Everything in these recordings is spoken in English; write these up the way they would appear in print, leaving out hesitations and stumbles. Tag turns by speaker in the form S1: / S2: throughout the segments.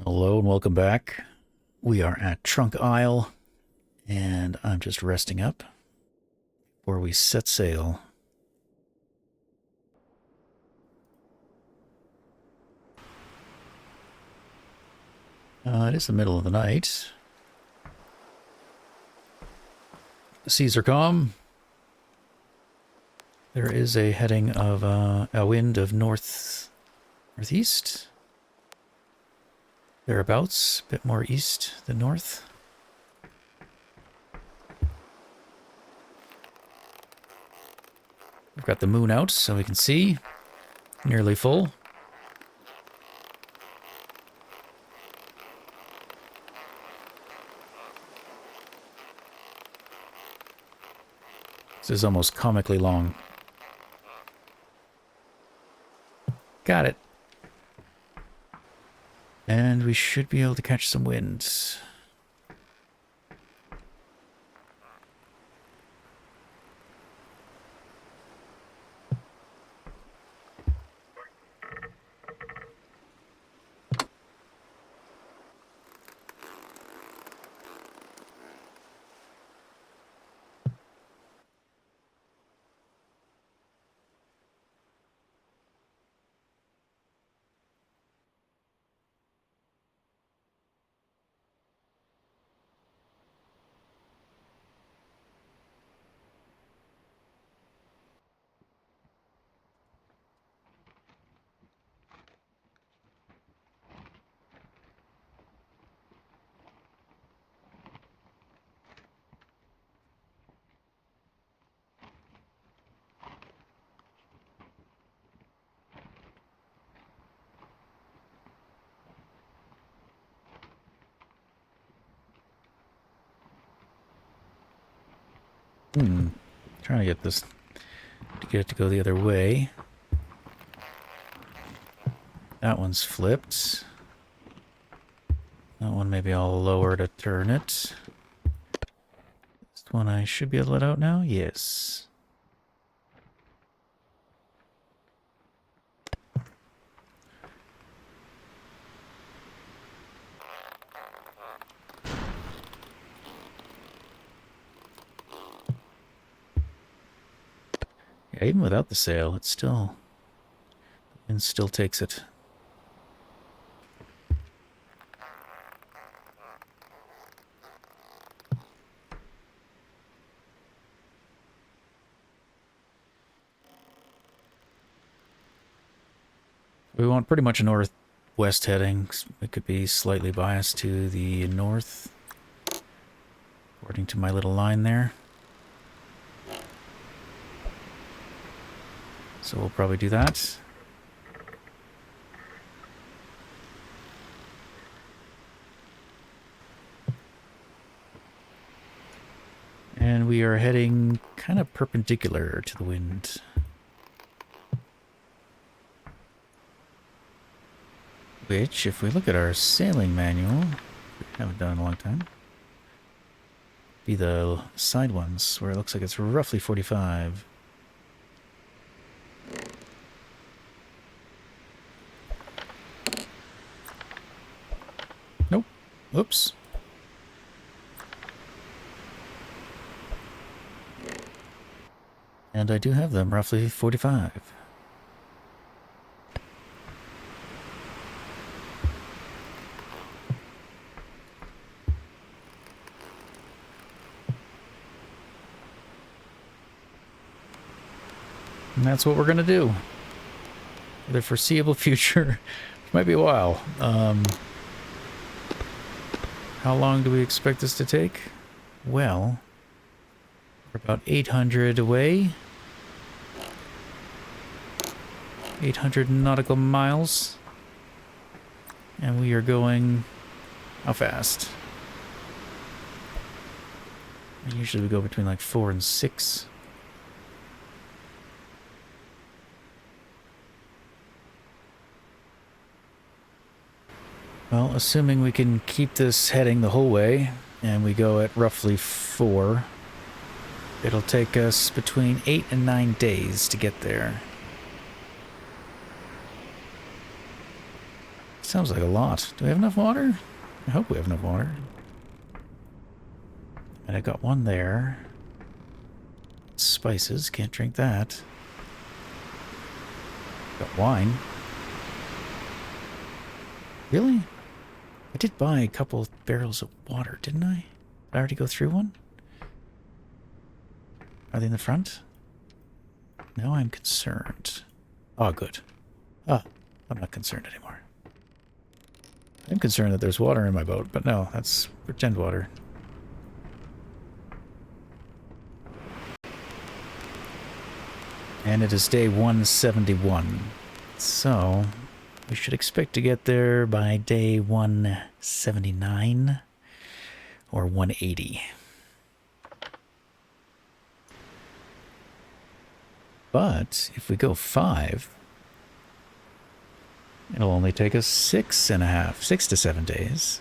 S1: Hello and welcome back. We are at Trunk Isle, and I'm just resting up before we set sail. It is the middle of the night. The seas are calm. There is a heading of a wind of northeast. Thereabouts, a bit more east than north. We've got the moon out so we can see. Nearly full. This is almost comically long. Got it. And we should be able to catch some wind. Trying to get this to get it to go the other way. That one's flipped. That one maybe I'll lower to turn it. This one I should be able to let out now? Yes. Yeah, even without the sail, it's still... the wind still takes it. We want pretty much a northwest heading. It could be slightly biased to the north, according to my little line there. So we'll probably do that. And we are heading kind of perpendicular to the wind. Which, if we look at our sailing manual, we haven't done in a long time, be the side ones, where it looks like it's roughly 45. Nope. Oops. And I do have them roughly 45. And that's what we're going to do. For the foreseeable future. Which might be a while. How long do we expect this to take? Well, we're about 800 away. 800 nautical miles. And we are going... how fast? Usually we go between like 4 and 6. Well, assuming we can keep this heading the whole way, and we go at roughly 4, it'll take us between 8 and 9 days to get there. Sounds like a lot. Do we have enough water? I hope we have enough water. And I got one there. Spices, can't drink that. Got wine. Really? I did buy a couple barrels of water, didn't I? Did I already go through one? Are they in the front? Now I'm concerned. Oh, good. Ah, I'm not concerned anymore. I'm concerned that there's water in my boat, but no, that's pretend water. And it is day 171. So, we should expect to get there by day 179 or 180. But if we go 5, it'll only take us 6 to 7 days.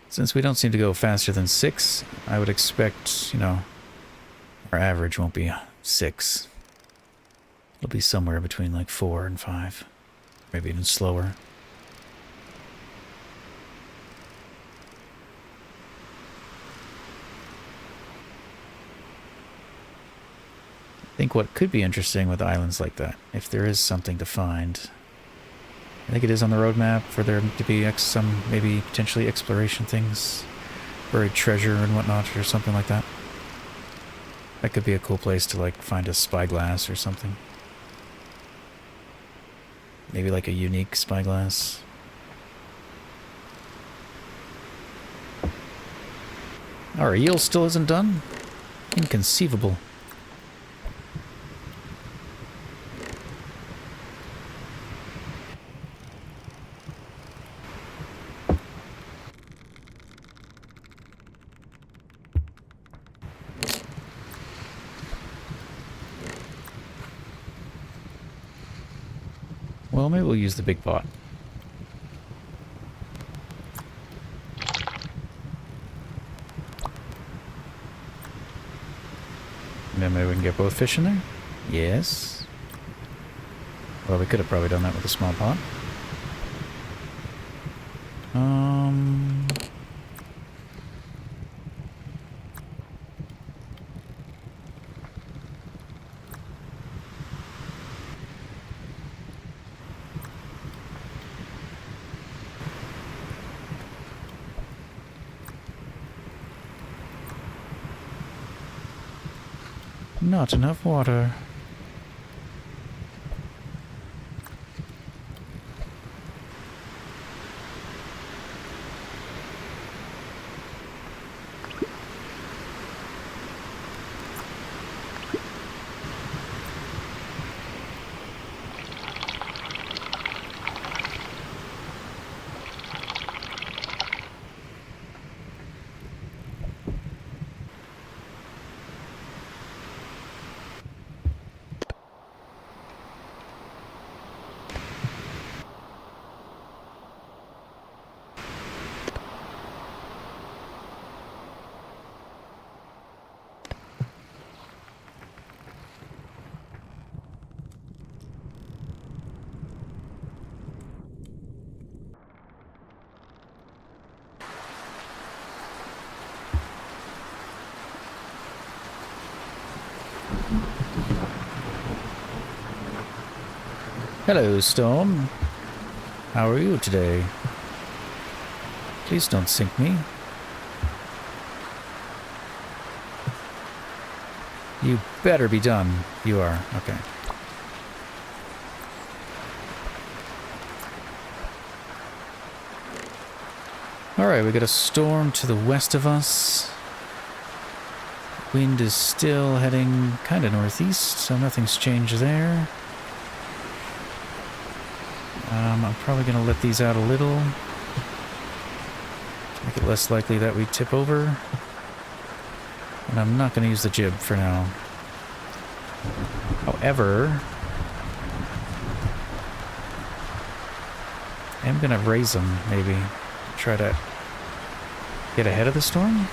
S1: Since we don't seem to go faster than 6, I would expect, you know, our average won't be 6. It'll be somewhere between like 4 and 5. Maybe even slower. I think what could be interesting with islands like that, if there is something to find, I think it is on the roadmap for there to be some maybe potentially exploration things, buried treasure and whatnot, or something like that. That could be a cool place to like find a spyglass or something. Maybe like a unique spyglass. Our eel still isn't done? Inconceivable. Well, maybe we'll use the big pot. And then maybe we can get both fish in there? Yes. Well, we could have probably done that with a small pot. Not enough water. Hello, Storm. How are you today? Please don't sink me. You better be done. You are. Okay. Alright, we got a storm to the west of us. Wind is still heading kind of northeast, so nothing's changed there. I'm probably going to let these out a little. Make it less likely that we tip over. And I'm not going to use the jib for now. However, I'm going to raise them, maybe. Try to get ahead of the storm.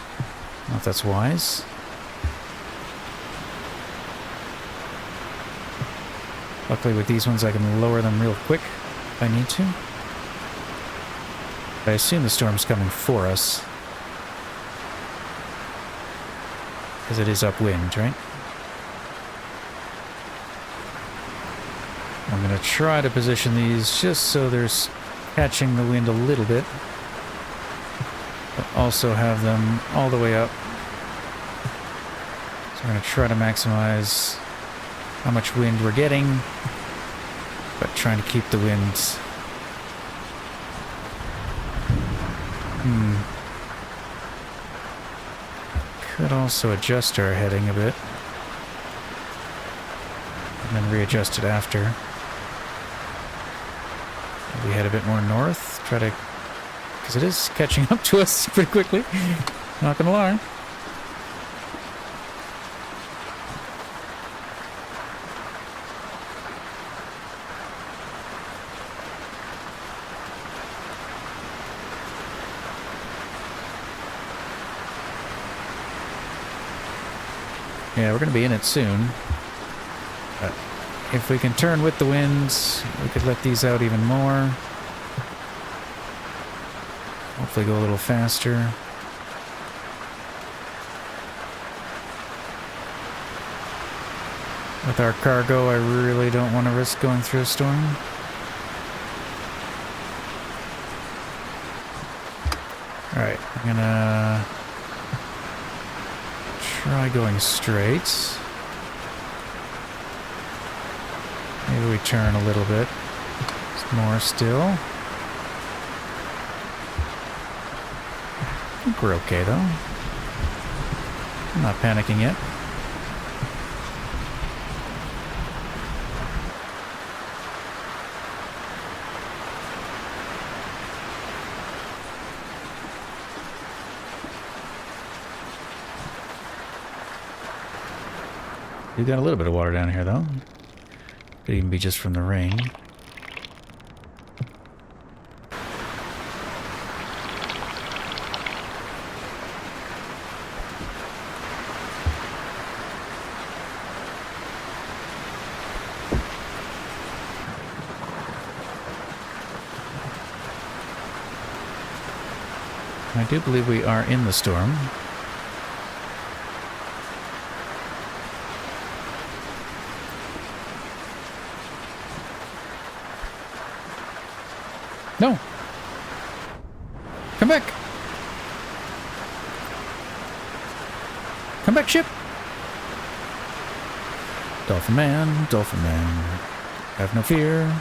S1: I don't know if that's wise. Luckily with these ones I can lower them real quick if I need to. But I assume the storm's coming for us. Because it is upwind, right? I'm going to try to position these just so there's catching the wind a little bit. But also have them all the way up. So we're going to try to maximize how much wind we're getting, but trying to keep the wind. Could also adjust our heading a bit. And then readjust it after. Maybe head a bit more north. Try to... because it is catching up to us pretty quickly. Not gonna lie. Yeah, we're going to be in it soon. But if we can turn with the winds, we could let these out even more. Hopefully go a little faster. With our cargo, I really don't want to risk going through a storm. Alright, I'm gonna try going straight. Maybe we turn a little bit. Just more still. I think we're okay though. I'm not panicking yet. We've got a little bit of water down here, though. Could even be just from the rain. I do believe we are in the storm. No! Come back! Come back, ship! Dolphin Man, Dolphin Man. Have no fear.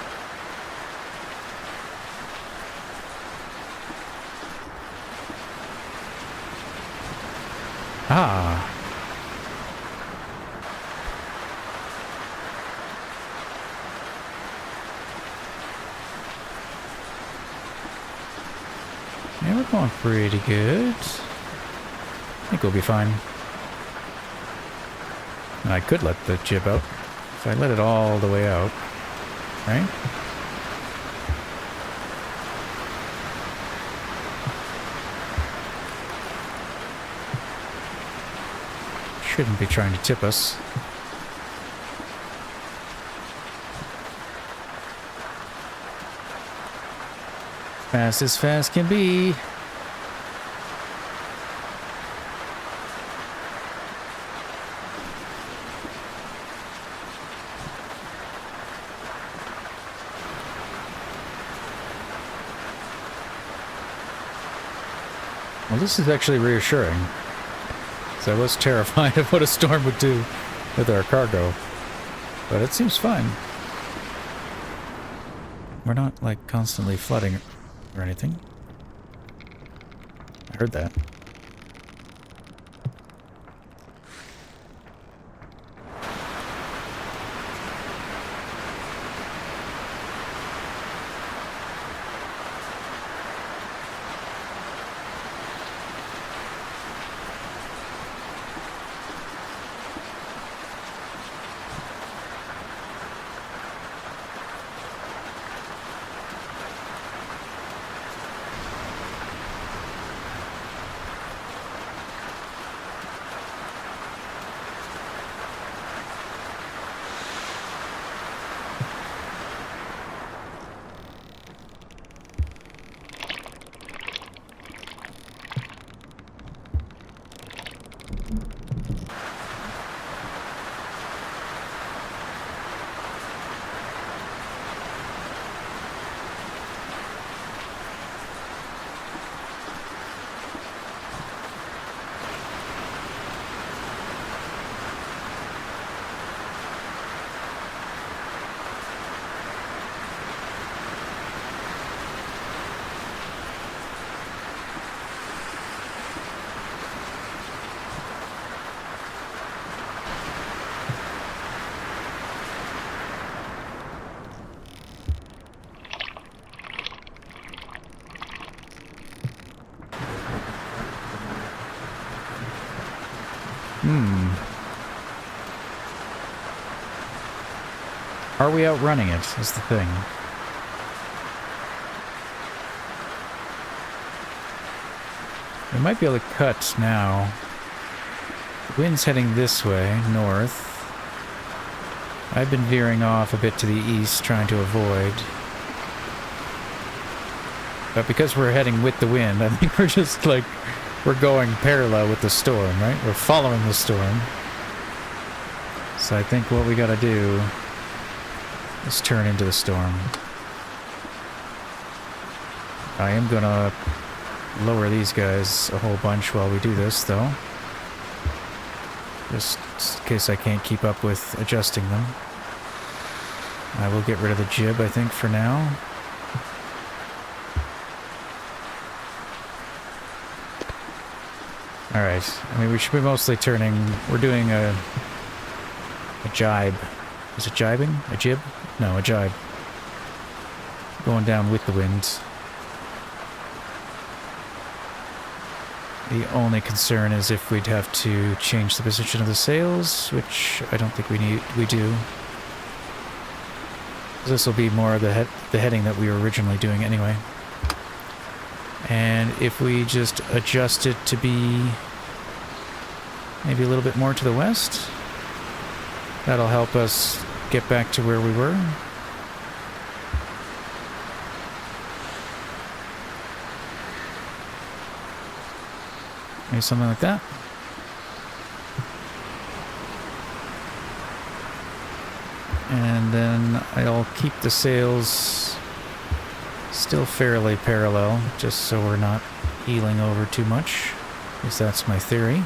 S1: Ah! Yeah, we're going pretty good. I think we'll be fine. I could let the jib out. If I let it all the way out, right? Shouldn't be trying to tip us. Fast as fast can be. Well, this is actually reassuring. Because I was terrified of what a storm would do with our cargo. But it seems fine. We're not, like, constantly flooding or anything. I heard that. Are we outrunning it, is the thing. We might be able to cut now. The wind's heading this way, north. I've been veering off a bit to the east, trying to avoid. But because we're heading with the wind, I think we're just like, we're going parallel with the storm, right? We're following the storm. So I think what we gotta do is turn into the storm. I am gonna lower these guys a whole bunch while we do this, though. Just in case I can't keep up with adjusting them. I will get rid of the jib, I think, for now. Alright, I mean, we should be mostly turning... We're doing a jibe. Is it jibing? A jib? No, a jibe. Going down with the wind. The only concern is if we'd have to change the position of the sails, which I don't think we do. This will be more of the heading that we were originally doing anyway. And if we just adjust it to be maybe a little bit more to the west, that'll help us get back to where we were. Maybe something like that. And then I'll keep the sails still fairly parallel, just so we're not heeling over too much. At least that's my theory.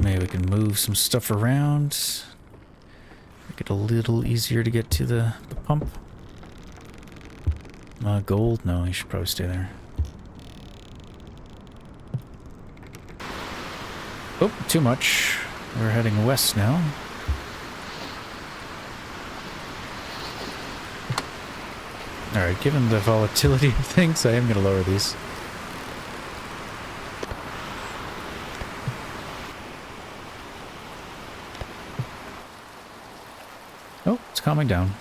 S1: Maybe we can move some stuff around. Make it a little easier to get to the pump. Gold? No, you should probably stay there. Oh, too much. We're heading west now. Alright, given the volatility of things, I am going to lower these. Oh, it's calming down.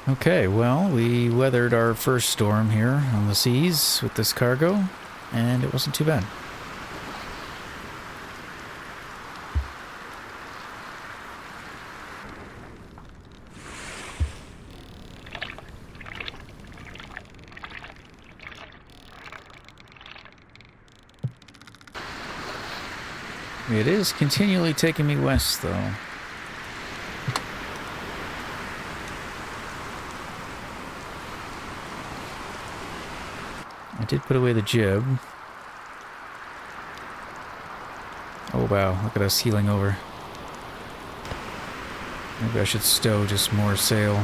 S1: Okay, well, we weathered our first storm here on the seas with this cargo, and it wasn't too bad. It is continually taking me west, though. I did put away the jib. Oh wow, look at us heeling over. Maybe I should stow just more sail.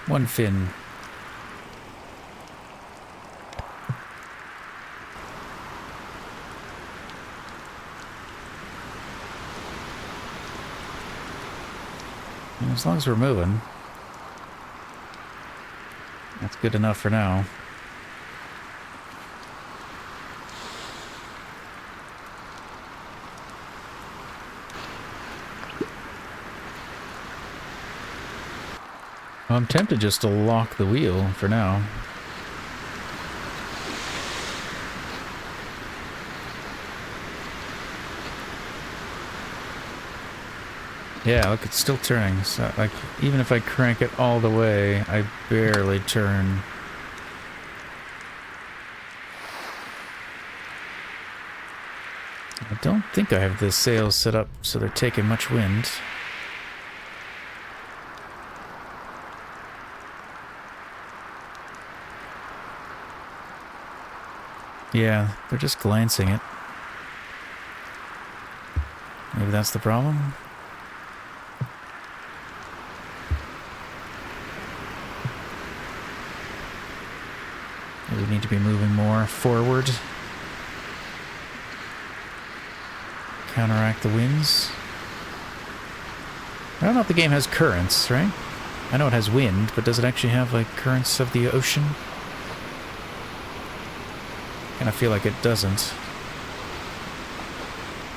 S1: One fin. And as long as we're moving, that's good enough for now. Well, I'm tempted just to lock the wheel for now. Yeah, look, it's still turning. So, like, even if I crank it all the way, I barely turn. I don't think I have the sails set up so they're taking much wind. Yeah, they're just glancing it. Maybe that's the problem? We need to be moving more forward. Counteract the winds. I don't know if the game has currents, right? I know it has wind, but does it actually have, like, currents of the ocean? Kind of feel like it doesn't.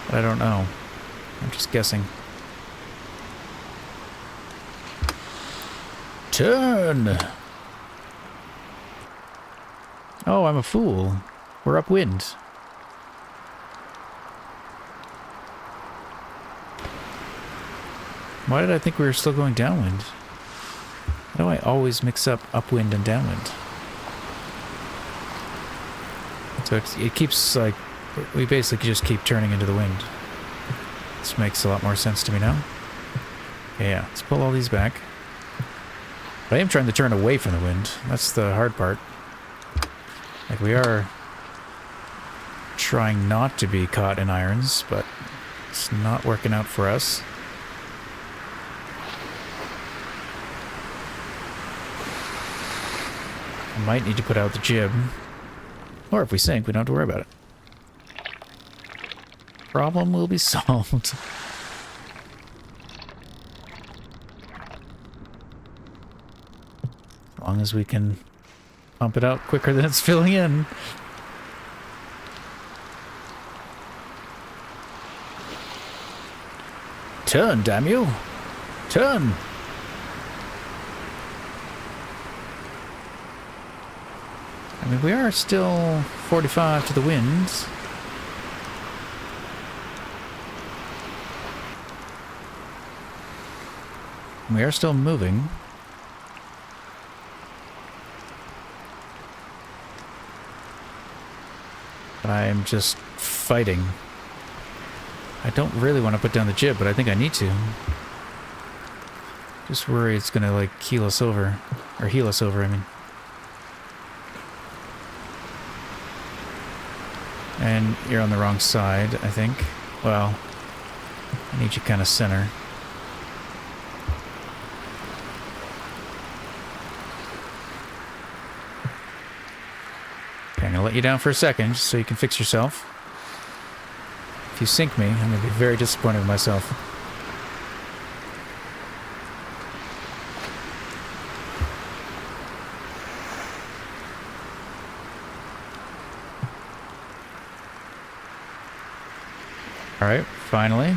S1: But I don't know. I'm just guessing. Turn! Oh, I'm a fool. We're upwind. Why did I think we were still going downwind? How do I always mix up upwind and downwind? So it keeps, like, we basically just keep turning into the wind. This makes a lot more sense to me now. Okay, yeah, let's pull all these back. But I am trying to turn away from the wind. That's the hard part. Like, we are trying not to be caught in irons, but it's not working out for us. I might need to put out the jib. Or if we sink, we don't have to worry about it. Problem will be solved. As long as we can pump it out quicker than it's filling in. Turn, damn you! Turn! I mean, we are still 45 to the wind. We are still moving. But I am just fighting. I don't really want to put down the jib, but I think I need to. Just worry it's gonna, like, keel us over. Or heel us over, I mean. And you're on the wrong side, I think. Well, I need you kind of center. Okay, I'm gonna let you down for a second, just so you can fix yourself. If you sink me, I'm gonna be very disappointed with myself. Alright, finally.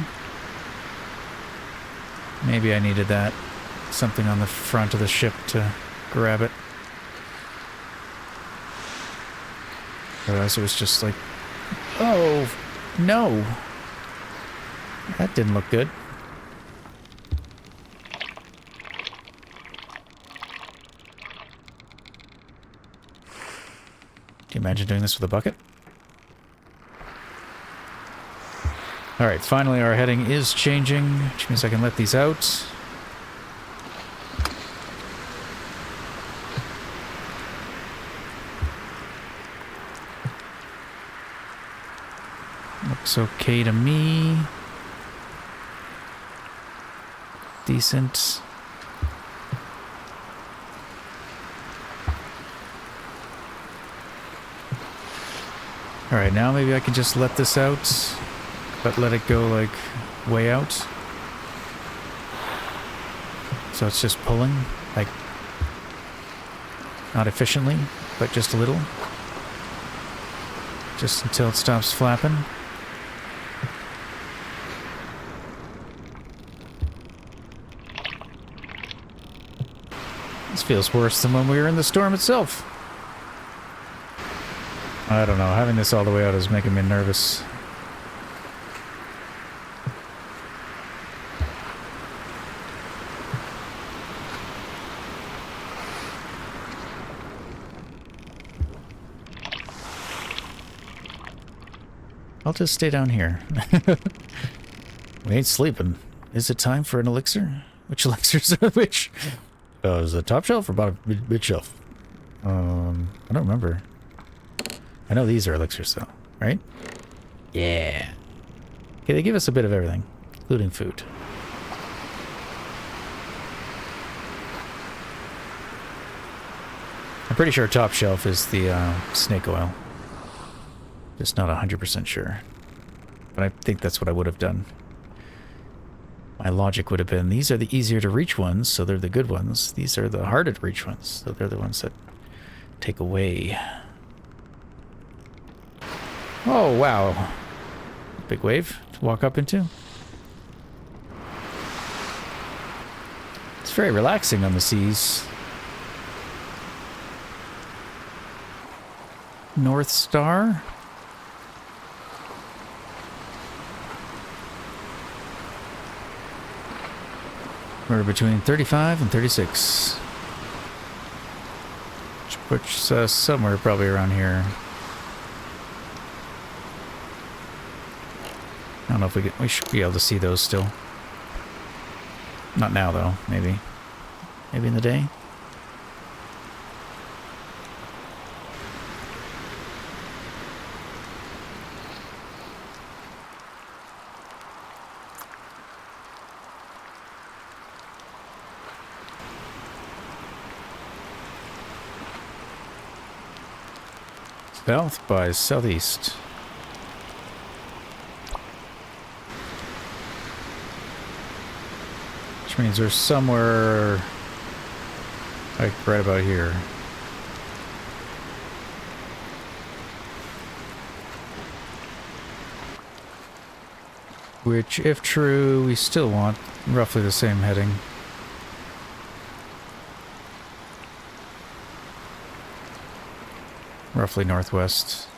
S1: Maybe I needed that. Something on the front of the ship to grab it. Otherwise it was just like, oh, no. That didn't look good. Can you imagine doing this with a bucket? Alright, finally our heading is changing, which means I can let these out. Looks okay to me. Decent. Alright, now maybe I can just let this out. But let it go, like, way out. So it's just pulling, like, not efficiently, but just a little. Just until it stops flapping. This feels worse than when we were in the storm itself. I don't know, having this all the way out is making me nervous. I'll just stay down here. We ain't sleeping. Is it time for an elixir? Which elixirs are which? Is it top shelf or bottom mid shelf? I don't remember. I know these are elixirs, though, right? Yeah. Okay, they give us a bit of everything, including food. I'm pretty sure top shelf is the snake oil. Just not 100% sure. But I think that's what I would have done. My logic would have been, these are the easier to reach ones, so they're the good ones. These are the harder to reach ones, so they're the ones that take away. Oh, wow. Big wave to walk up into. It's very relaxing on the seas. North Star. We're between 35 and 36. Which puts us somewhere probably around here. I don't know if we should be able to see those still. Not now though, maybe. Maybe in the day? South by southeast. Which means we're somewhere like right about here. Which, if true, we still want roughly the same heading. Roughly northwest.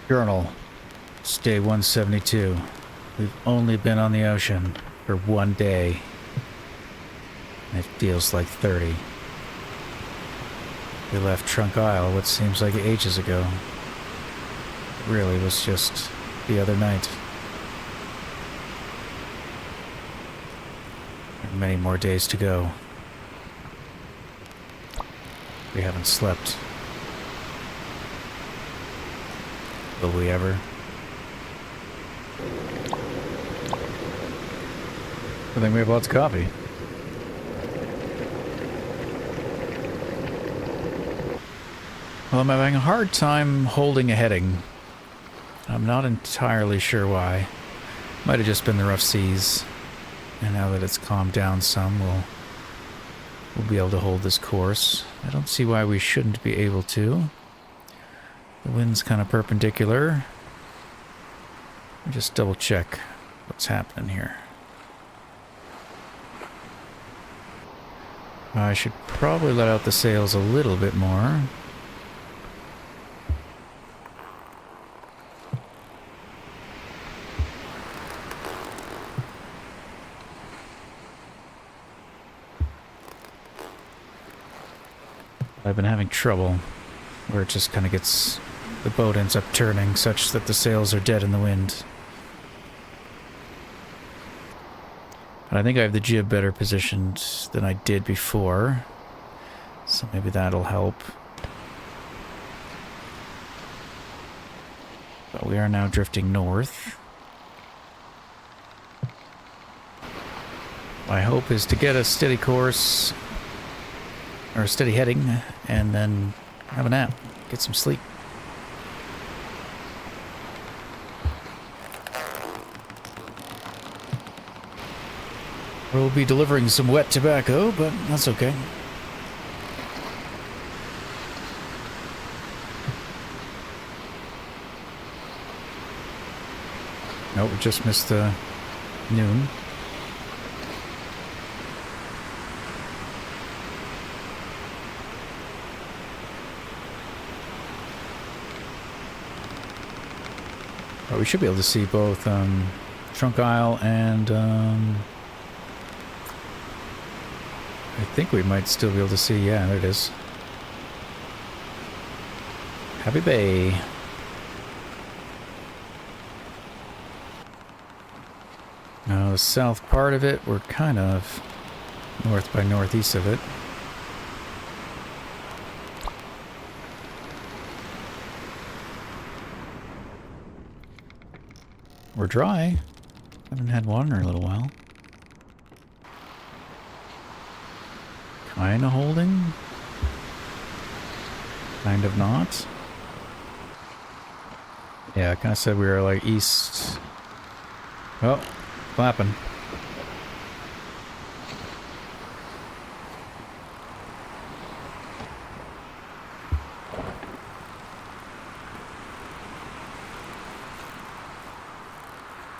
S1: Journal. It's day 172. We've only been on the ocean for 1 day. And it feels like 30. We left Trunk Isle what seems like ages ago. It really was just the other night. There are many more days to go. We haven't slept. Will we ever? I think we have lots of coffee. Well, I'm having a hard time holding a heading. I'm not entirely sure why. Might have just been the rough seas. And now that it's calmed down some, we'll be able to hold this course. I don't see why we shouldn't be able to. The wind's kind of perpendicular. Just double check what's happening here. I should probably let out the sails a little bit more. I've been having trouble where it just kind of gets... the boat ends up turning such that the sails are dead in the wind. But I think I have the jib better positioned than I did before, so maybe that'll help. But we are now drifting north. My hope is to get a steady course, or a steady heading, and then have a nap, get some sleep. We'll be delivering some wet tobacco, but that's okay. Nope, we just missed noon. But we should be able to see both Trunk Isle and I think we might still be able to see, yeah, there it is. Happy Bay. Now the south part of it, we're kind of north by northeast of it. We're dry. Haven't had water in a little while. Kind of holding. Kind of not. Yeah, I kind of said we were like east. Oh, flapping.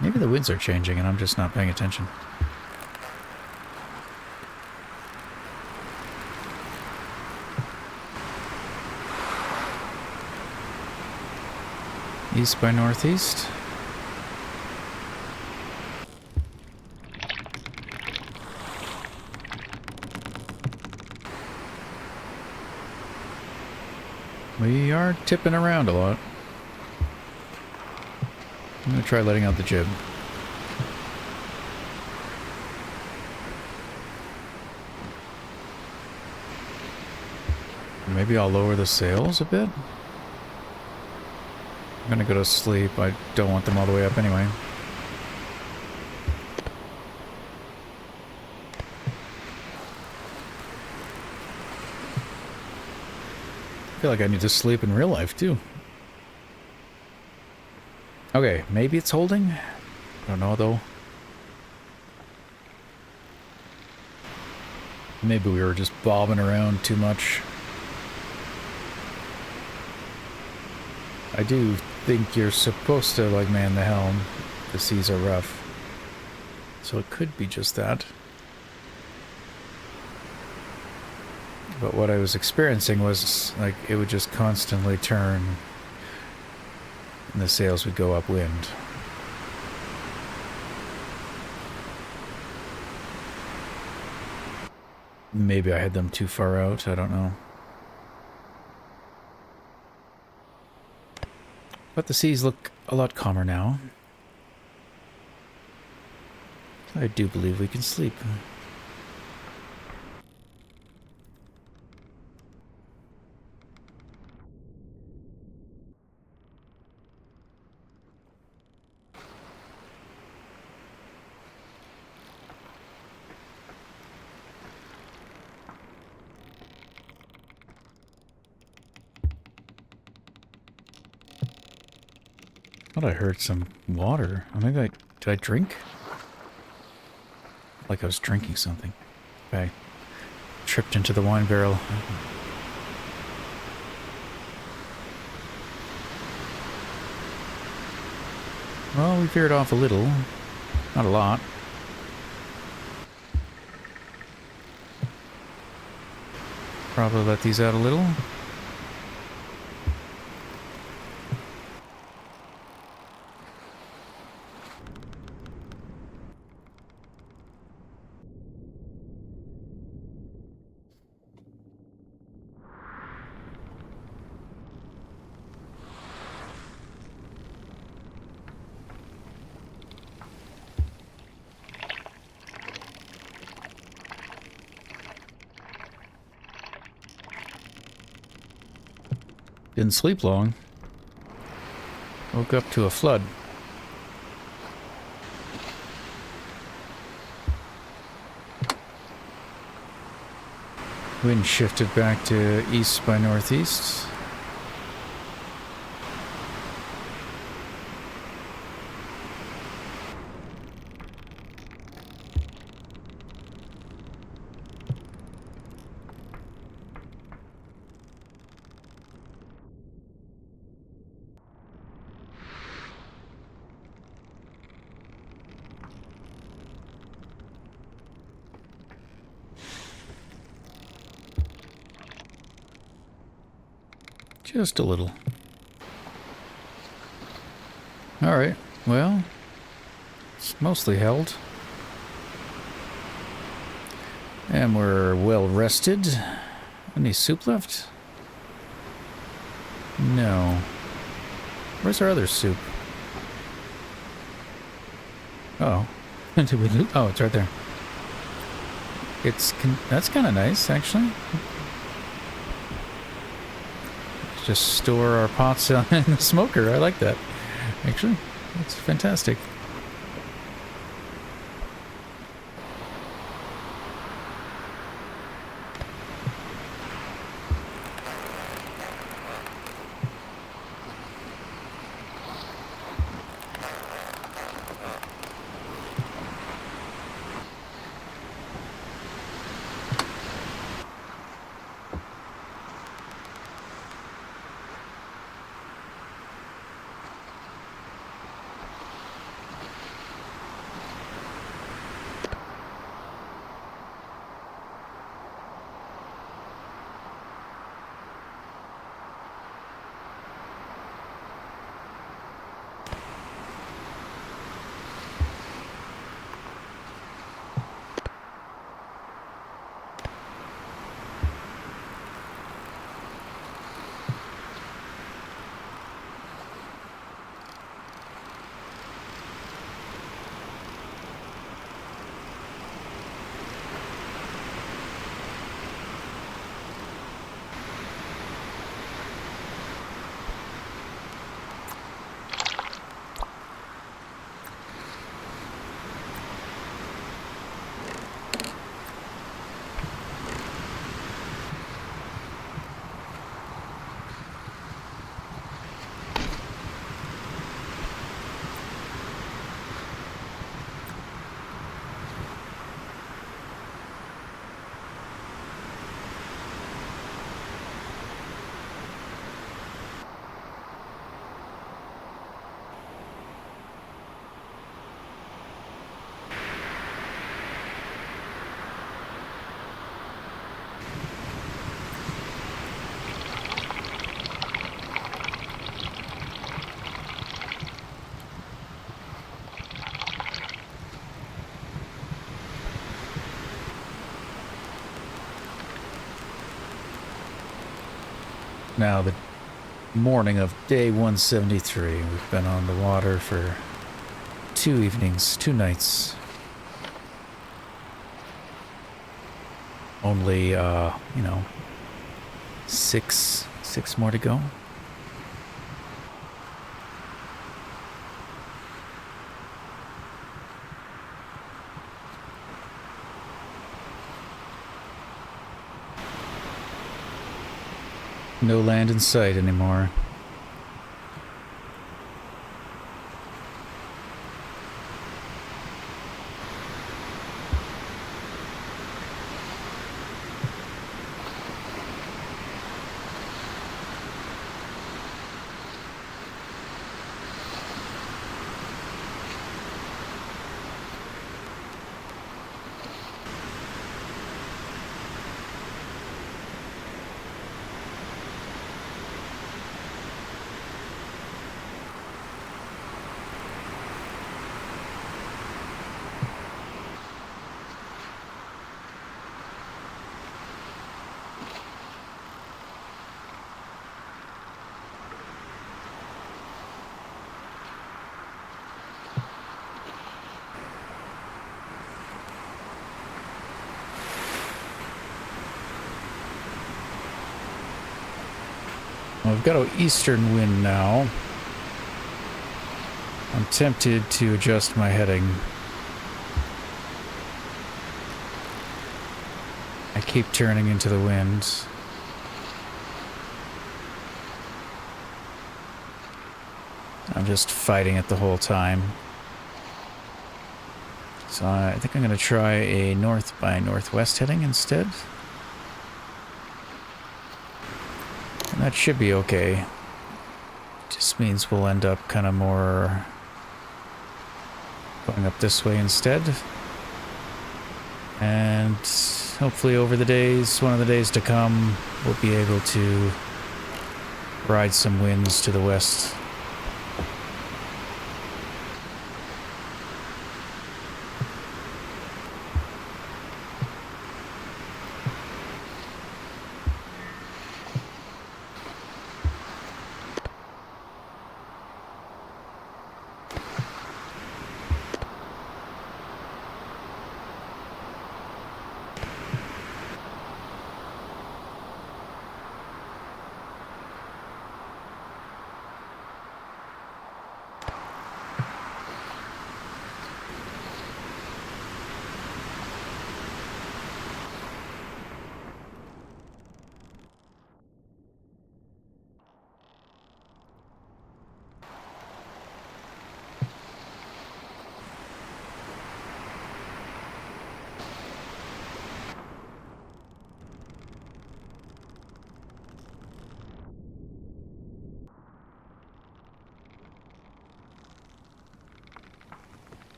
S1: Maybe the winds are changing and I'm just not paying attention. East by northeast. We are tipping around a lot. I'm going to try letting out the jib. Maybe I'll lower the sails a bit. I'm gonna go to sleep. I don't want them all the way up anyway. I feel like I need to sleep in real life too. Okay, maybe it's holding. I don't know though. Maybe we were just bobbing around too much. I do think you're supposed to, like, man the helm. The seas are rough. So it could be just that. But what I was experiencing was, like, it would just constantly turn and the sails would go upwind. Maybe I had them too far out, I don't know. But the seas look a lot calmer now. I do believe we can sleep. I thought I heard some water. Or maybe did I drink? Like I was drinking something. I tripped into the wine barrel. Well, we veered off a little. Not a lot. Probably let these out a little. Didn't sleep long. Woke up to a flood. Wind shifted back to east by northeast. Just a little. Alright, well, it's mostly held. And we're well rested. Any soup left? No. Where's our other soup? Oh. Did we loot? Oh, it's right there. That's kind of nice, actually. Just store our pots in the smoker. I like that. Actually, that's fantastic. Now, the morning of day 173. We've been on the water for 2 evenings, 2 nights. Only, you know, six more to go. No land in sight anymore. Well, we've got an eastern wind now. I'm tempted to adjust my heading. I keep turning into the wind. I'm just fighting it the whole time. So I think I'm going to try a north by northwest heading instead. And that should be okay. Just means we'll end up kind of more going up this way instead. And hopefully over the days, one of the days to come, we'll be able to ride some winds to the west.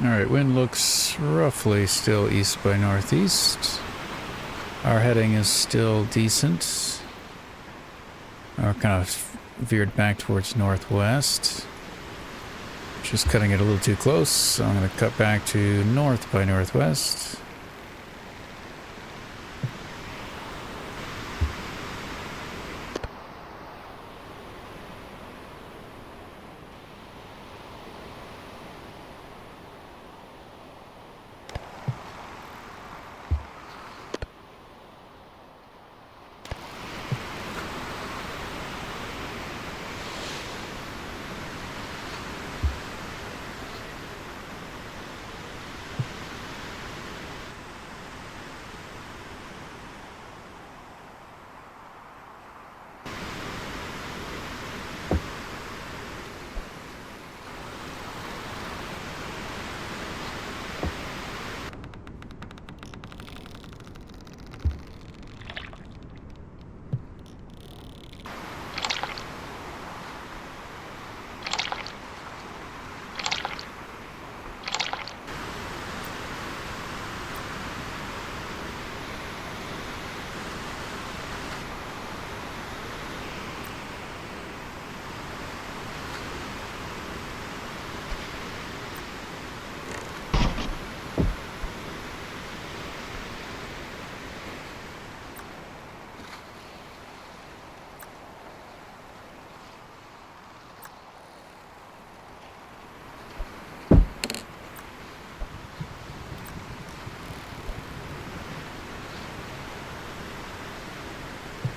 S1: Alright, wind looks roughly still east by northeast. Our heading is still decent. We're kind of veered back towards northwest. Just cutting it a little too close, so I'm going to cut back to north by northwest.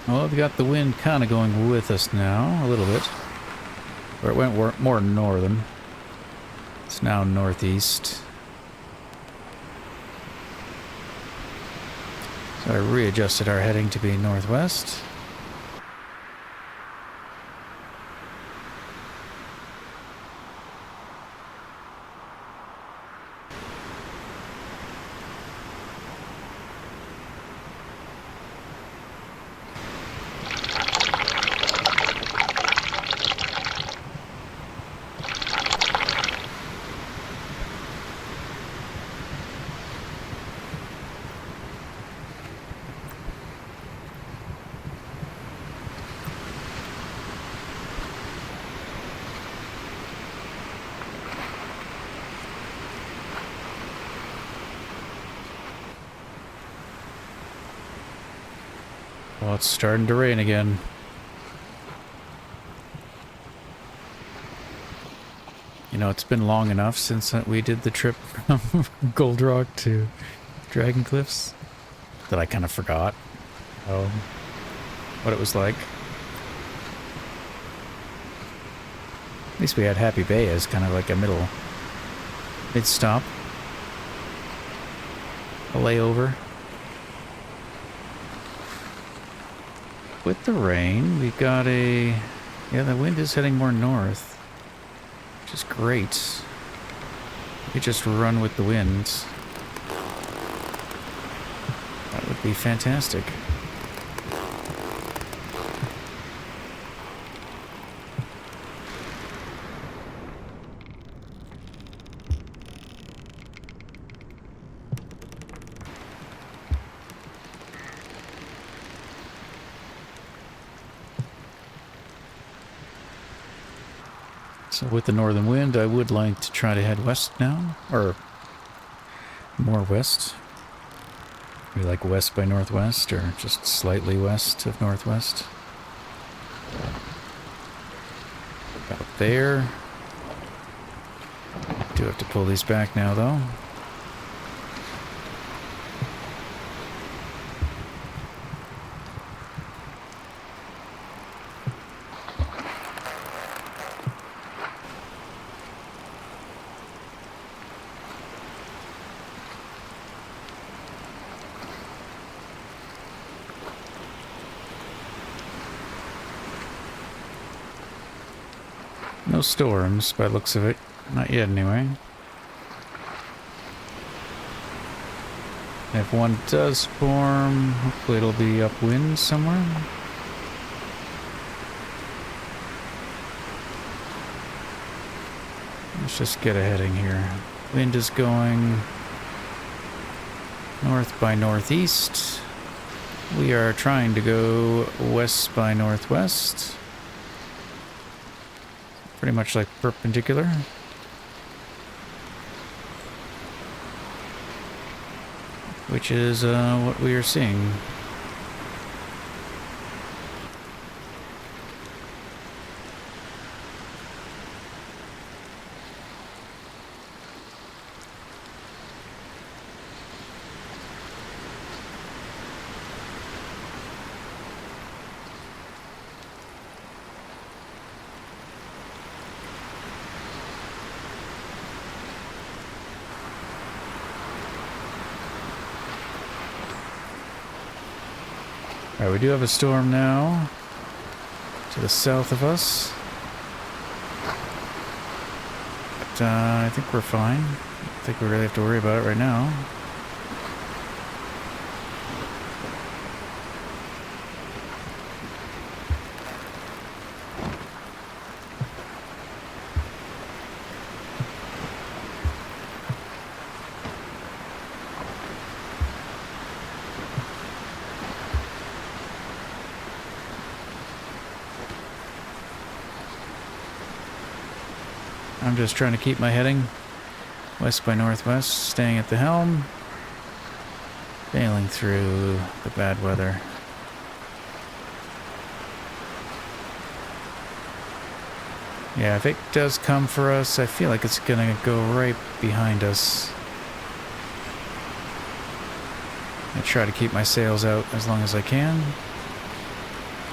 S1: Well, we've got the wind kind of going with us now, a little bit. Or it went more northern. It's now northeast. So I readjusted our heading to be northwest. Oh, it's starting to rain again. You know, it's been long enough since we did the trip from Gold Rock to Dragon Cliffs that I kind of forgot what it was like. At least we had Happy Bay as kind of like a mid-stop. A layover. With the rain, we got yeah, the wind is heading more north. Which is great. We just run with the wind. That would be fantastic. So with the northern wind, I would like to try to head west now, or more west. Maybe like west by northwest, or just slightly west of northwest. About there. Do have to pull these back now, though. No storms, by the looks of it. Not yet, anyway. If one does form, hopefully it'll be upwind somewhere. Let's just get a heading here. Wind is going north by northeast. We are trying to go west by northwest. Pretty much like perpendicular. Which is what we are seeing. Alright, we do have a storm now to the south of us. But I think we're fine. I don't think we really have to worry about it right now. I'm just trying to keep my heading west by northwest, staying at the helm, sailing through the bad weather. Yeah, if it does come for us, I feel like it's gonna go right behind us. I try to keep my sails out as long as I can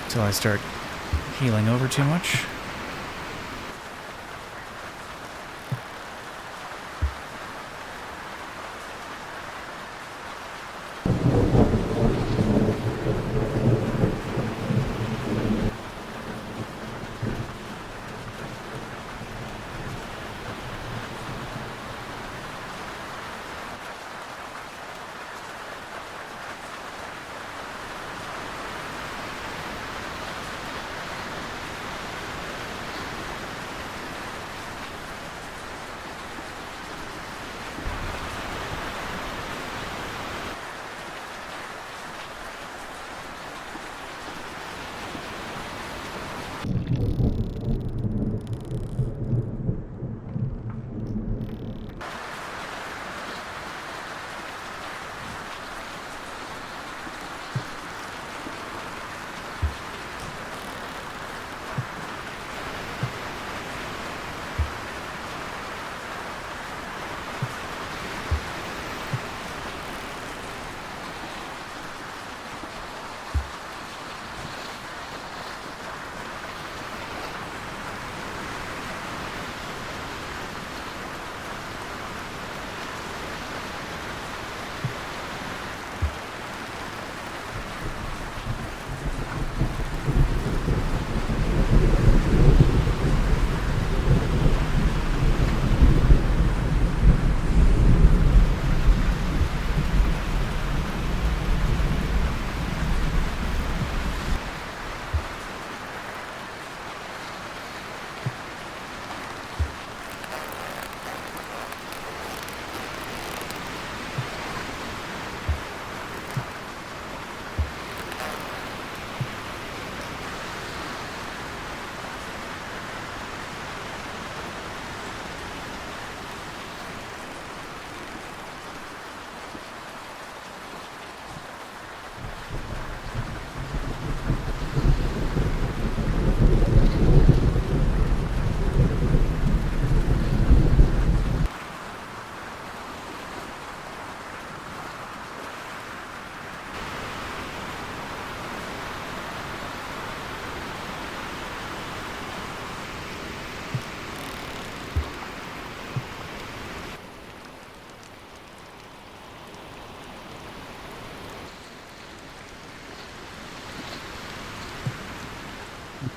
S1: until I start heeling over too much.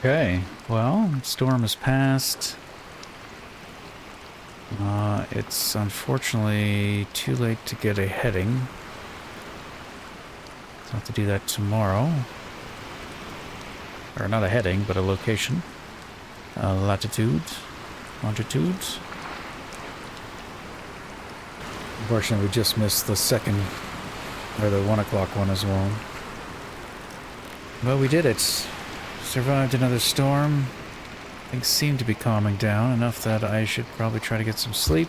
S1: Okay, well, storm has passed. It's unfortunately too late to get a heading. So I'll have to do that tomorrow. Or not a heading, but a location. Latitude. Longitude. Unfortunately, we just missed the second, or the 1 o'clock one as well. But we did it. Survived another storm. Things seem to be calming down enough that I should probably try to get some sleep.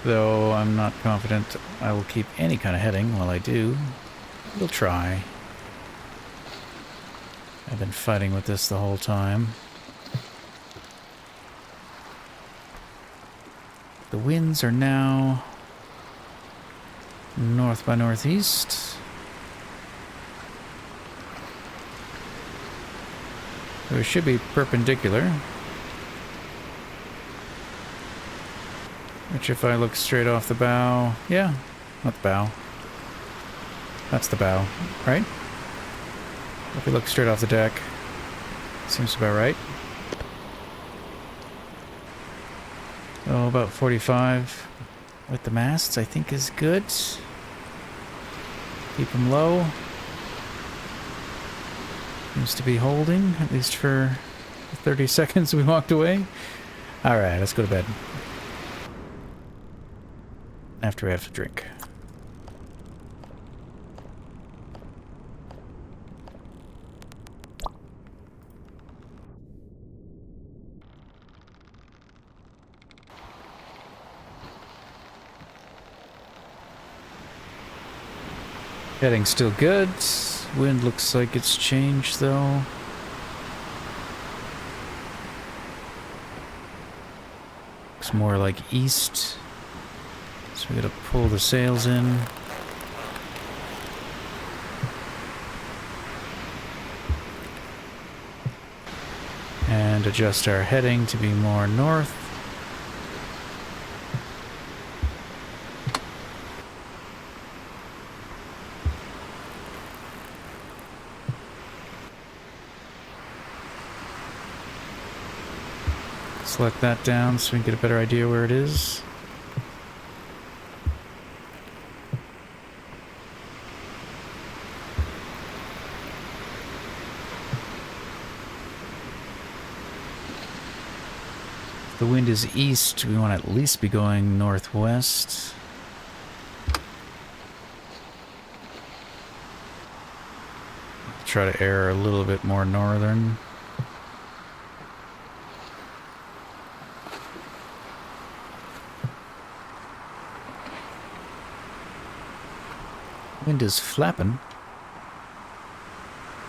S1: Though I'm not confident I will keep any kind of heading while I do. We'll try. I've been fighting with this the whole time. The winds are now north by northeast. So it should be perpendicular. Which if I look straight off the bow... Yeah, not the bow. That's the bow, right? If we look straight off the deck, seems about right. Oh, about 45 with the masts, I think is good. Keep them low. Seems to be holding, at least for the 30 seconds we walked away. Alright, let's go to bed. After we have a drink. Heading still good. Wind looks like it's changed though. Looks more like east. So we gotta pull the sails in. And adjust our heading to be more north. Select that down so we can get a better idea where it is. If the wind is east, we want to at least be going northwest. Try to err a little bit more northern. Wind is flapping.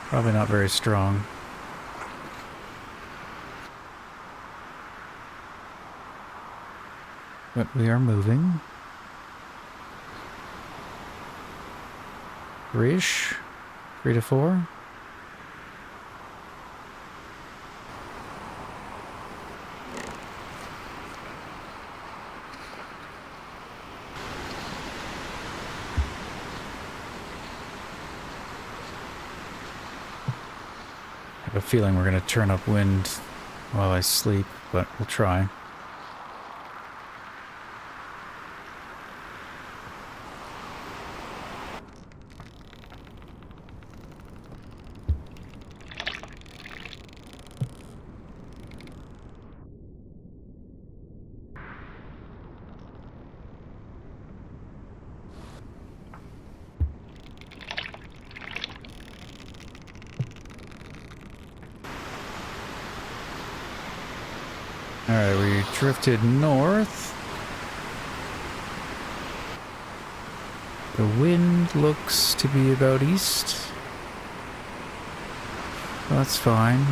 S1: Probably not very strong. But we are moving. 3-ish? 3 to 4? I have a feeling we're going to turn up wind while I sleep, but we'll try. Alright, we drifted north. The wind looks to be about east. That's fine.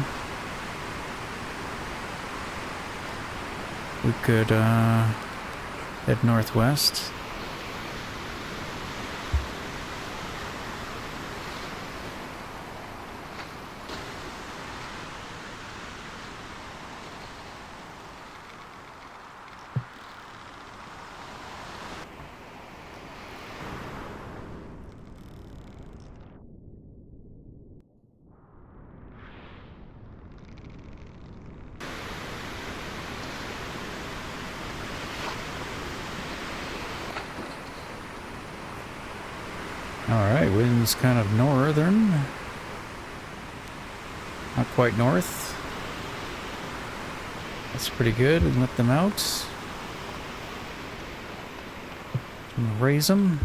S1: We could head northwest. Alright, wind's kind of northern. Not quite north. That's pretty good. We can let them out. Raise them.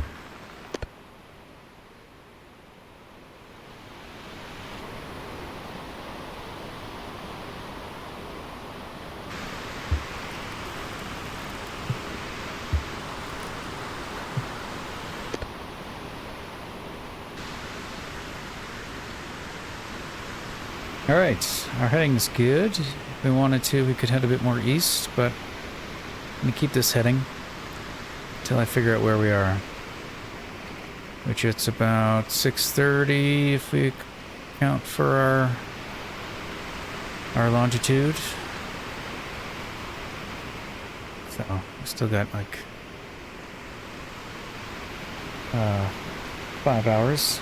S1: Alright, our heading's good. If we wanted to, we could head a bit more east, but I'm going to keep this heading until I figure out where we are. Which it's about 6:30 if we count for our longitude. So, we still got like 5 hours.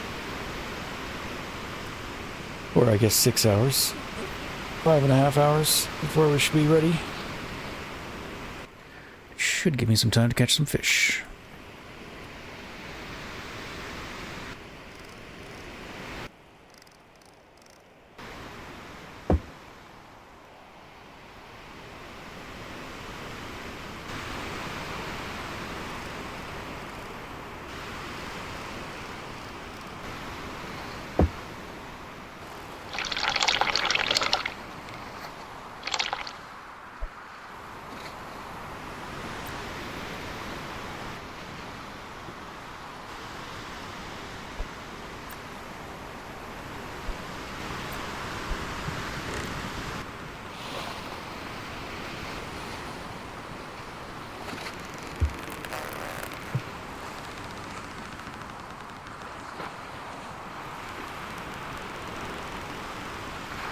S1: Or I guess 6 hours. 5.5 hours before we should be ready. Should give me some time to catch some fish.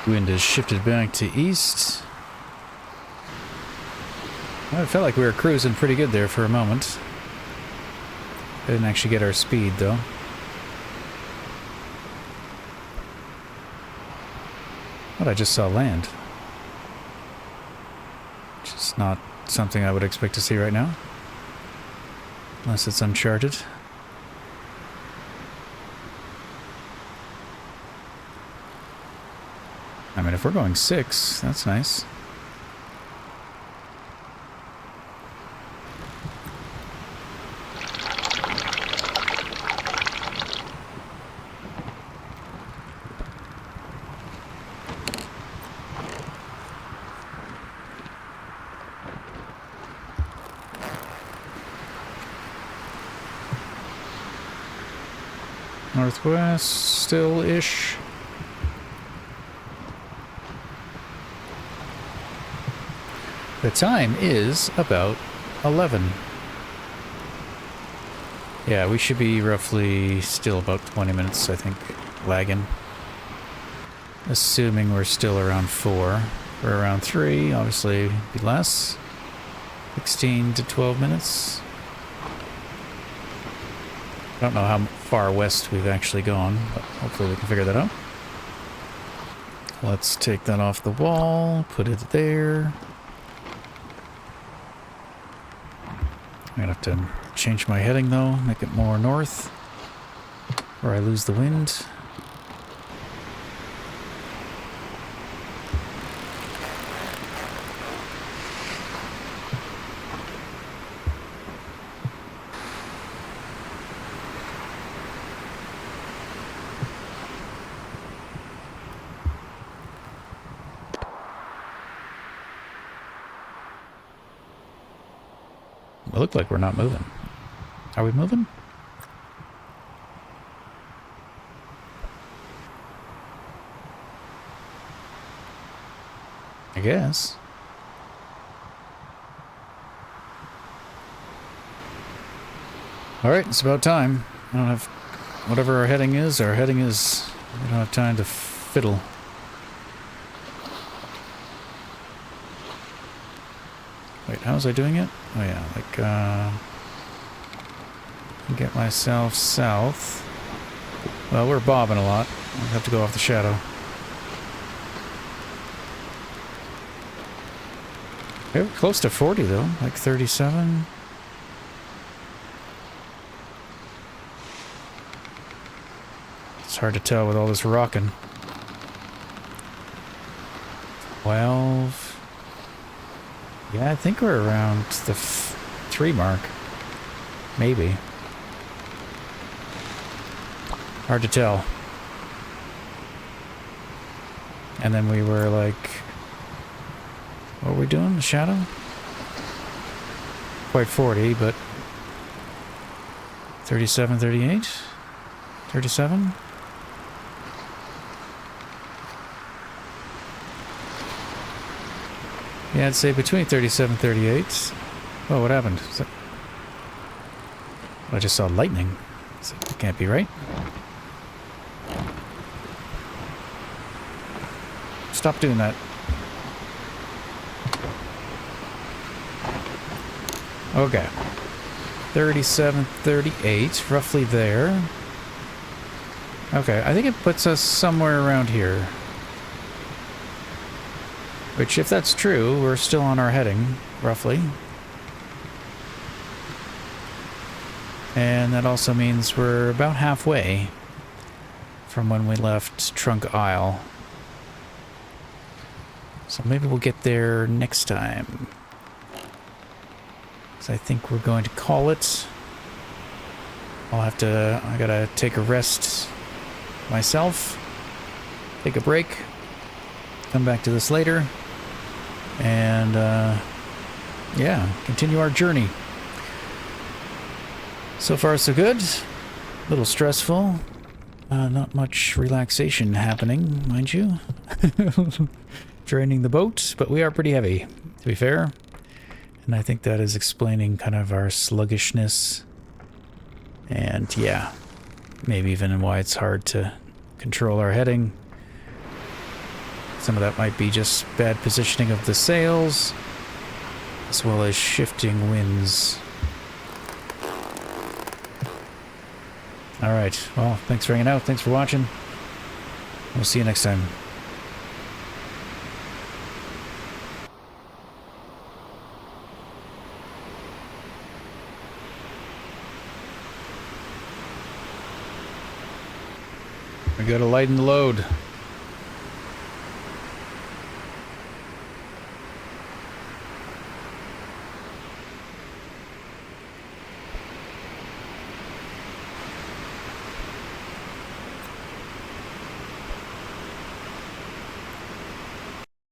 S1: Wind has shifted back to east. Well, it felt like we were cruising pretty good there for a moment. Didn't actually get our speed though. But I just saw land. Which is not something I would expect to see right now. Unless it's uncharted. I mean, if we're going 6, that's nice. Northwest, still-ish. The time is about 11. Yeah, we should be roughly still about 20 minutes, I think, lagging. Assuming we're still around 4. Or around 3, obviously be less. 16 to 12 minutes. I don't know how far west we've actually gone, but hopefully we can figure that out. Let's take that off the wall, put it there. I'm gonna have to change my heading though, make it more north, or I lose the wind. It looked like we're not moving. Are we moving? I guess. Alright, it's about time. I don't have... Whatever our heading is, we don't have time to fiddle. Wait, how was I doing it? Oh yeah, like, get myself south. Well, we're bobbing a lot. I'll have to go off the shadow. Okay, we're close to 40 though, like 37. It's hard to tell with all this rocking. 12. Yeah, I think we're around the 3 mark. Maybe. Hard to tell. And then we were like... What were we doing? The shadow? Quite 40, but... 37, 38? 37? Yeah, I'd say between 37 and 38. Oh, what happened? I just saw lightning. That can't be right. Stop doing that. Okay. 37, 38, roughly there. Okay, I think it puts us somewhere around here. Which, if that's true, we're still on our heading, roughly. And that also means we're about halfway from when we left Trunk Isle. So maybe we'll get there next time. So I think we're going to call it. I gotta take a rest myself. Take a break. Come back to this later. And, yeah, continue our journey. So far, so good. A little stressful. Not much relaxation happening, mind you. Draining the boat, but we are pretty heavy, to be fair. And I think that is explaining kind of our sluggishness. And, yeah, maybe even why it's hard to control our heading. Some of that might be just bad positioning of the sails, as well as shifting winds. Alright, well, thanks for hanging out, thanks for watching. We'll see you next time. We gotta lighten the load.